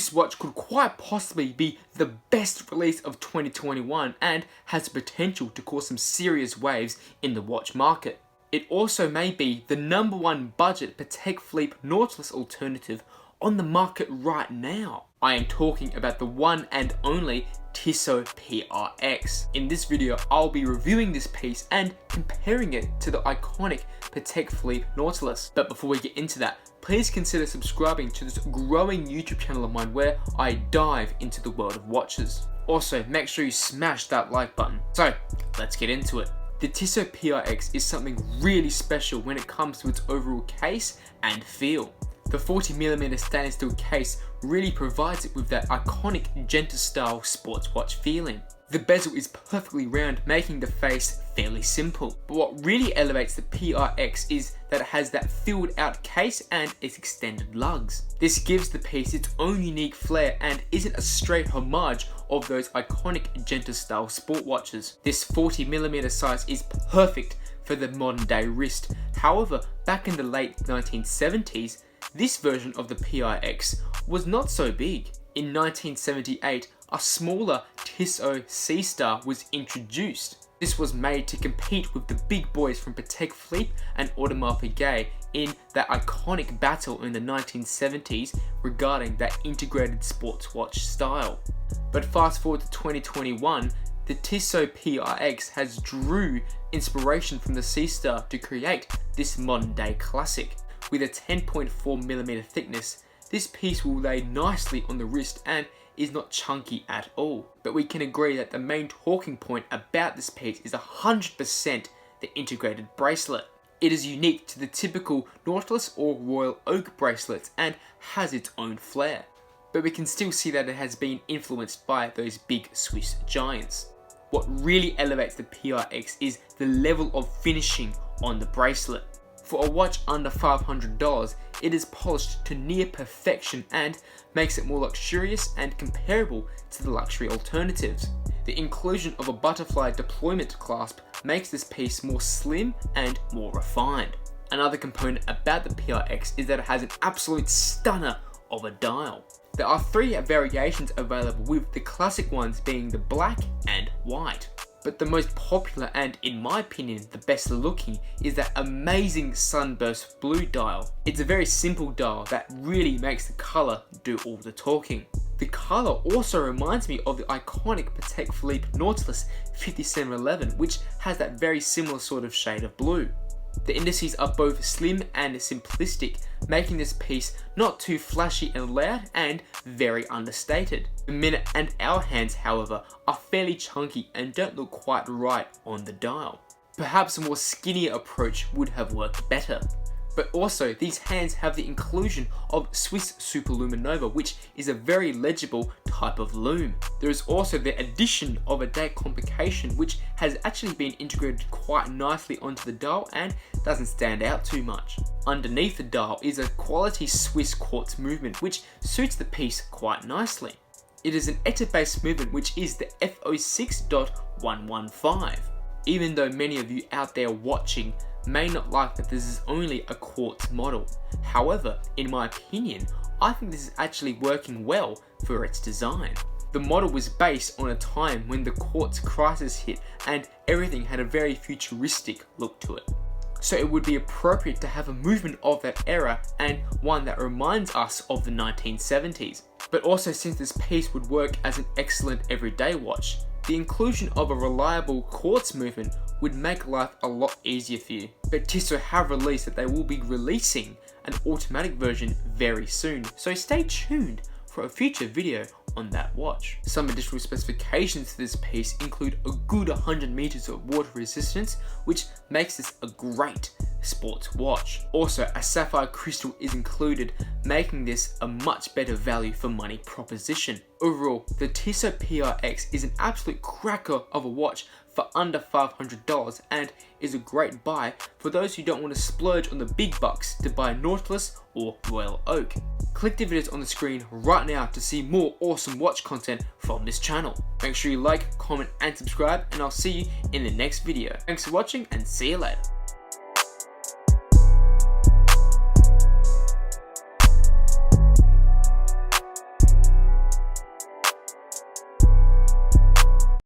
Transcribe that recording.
This watch could quite possibly be the best release of 2021 and has the potential to cause some serious waves in the watch market. It also may be the #1 budget Patek Philippe Nautilus alternative on the market right now. I am talking about the one and only Tissot PRX. In this video, I'll be reviewing this piece and comparing it to the iconic Patek Philippe Nautilus. But before we get into that, please consider subscribing to this growing YouTube channel of mine where I dive into the world of watches. Also, make sure you smash that like button. So, let's get into it. The Tissot PRX is something really special when it comes to its overall case and feel. The 40mm stainless steel case really provides it with that iconic genta style sports watch feeling. The bezel is perfectly round, making the face fairly simple. But what really elevates the PRX is that it has that filled out case and its extended lugs. This gives the piece its own unique flair and isn't a straight homage of those iconic genta style sport watches. This 40mm size is perfect for the modern day wrist. However, back in the late 1970s, this version of the PRX was not so big. In 1978, a smaller Tissot C-Star was introduced. This was made to compete with the big boys from Patek Philippe and Audemars Piguet in that iconic battle in the 1970s regarding that integrated sports watch style. But fast forward to 2021, the Tissot PRX has drew inspiration from the C-Star to create this modern day classic. With a 10.4mm thickness, this piece will lay nicely on the wrist and is not chunky at all. But we can agree that the main talking point about this piece is 100% the integrated bracelet. It is unique to the typical Nautilus or Royal Oak bracelets and has its own flair. But we can still see that it has been influenced by those big Swiss giants. What really elevates the PRX is the level of finishing on the bracelet. For a watch under $500, it is polished to near perfection and makes it more luxurious and comparable to the luxury alternatives. The inclusion of a butterfly deployment clasp makes this piece more slim and more refined. Another component about the PRX is that it has an absolute stunner of a dial. There are 3 variations available, with the classic ones being the black and white. But the most popular and, in my opinion, the best looking is that amazing sunburst blue dial. It's a very simple dial that really makes the colour do all the talking. The colour also reminds me of the iconic Patek Philippe Nautilus 5711, which has that very similar sort of shade of blue. The indices are both slim and simplistic, making this piece not too flashy and loud and very understated. The minute and hour hands, however, are fairly chunky and don't look quite right on the dial. Perhaps a more skinnier approach would have worked better. But also, these hands have the inclusion of Swiss Superluminova, which is a very legible type of lume. There is also the addition of a date complication, which has actually been integrated quite nicely onto the dial and doesn't stand out too much. Underneath the dial is a quality Swiss quartz movement, which suits the piece quite nicely. It is an ETA-based movement, which is the F06.115. Even though many of you out there watching may not like that this is only a quartz model. However, in my opinion, I think this is actually working well for its design. The model was based on a time when the quartz crisis hit and everything had a very futuristic look to it. So it would be appropriate to have a movement of that era and one that reminds us of the 1970s. But also, since this piece would work as an excellent everyday watch, the inclusion of a reliable quartz movement would make life a lot easier for you. But Tissot have released that they will be releasing an automatic version very soon, so stay tuned for a future video on that watch. Some additional specifications for this piece include a good 100 meters of water resistance, which makes this a great sports watch. Also, a sapphire crystal is included, making this a much better value for money proposition. Overall, the Tissot PRX is an absolute cracker of a watch for under $500 and is a great buy for those who don't want to splurge on the big bucks to buy Nautilus or Royal Oak. Click the videos on the screen right now to see more awesome watch content from this channel. Make sure you like, comment and subscribe, and I'll see you in the next video. Thanks for watching and see you later.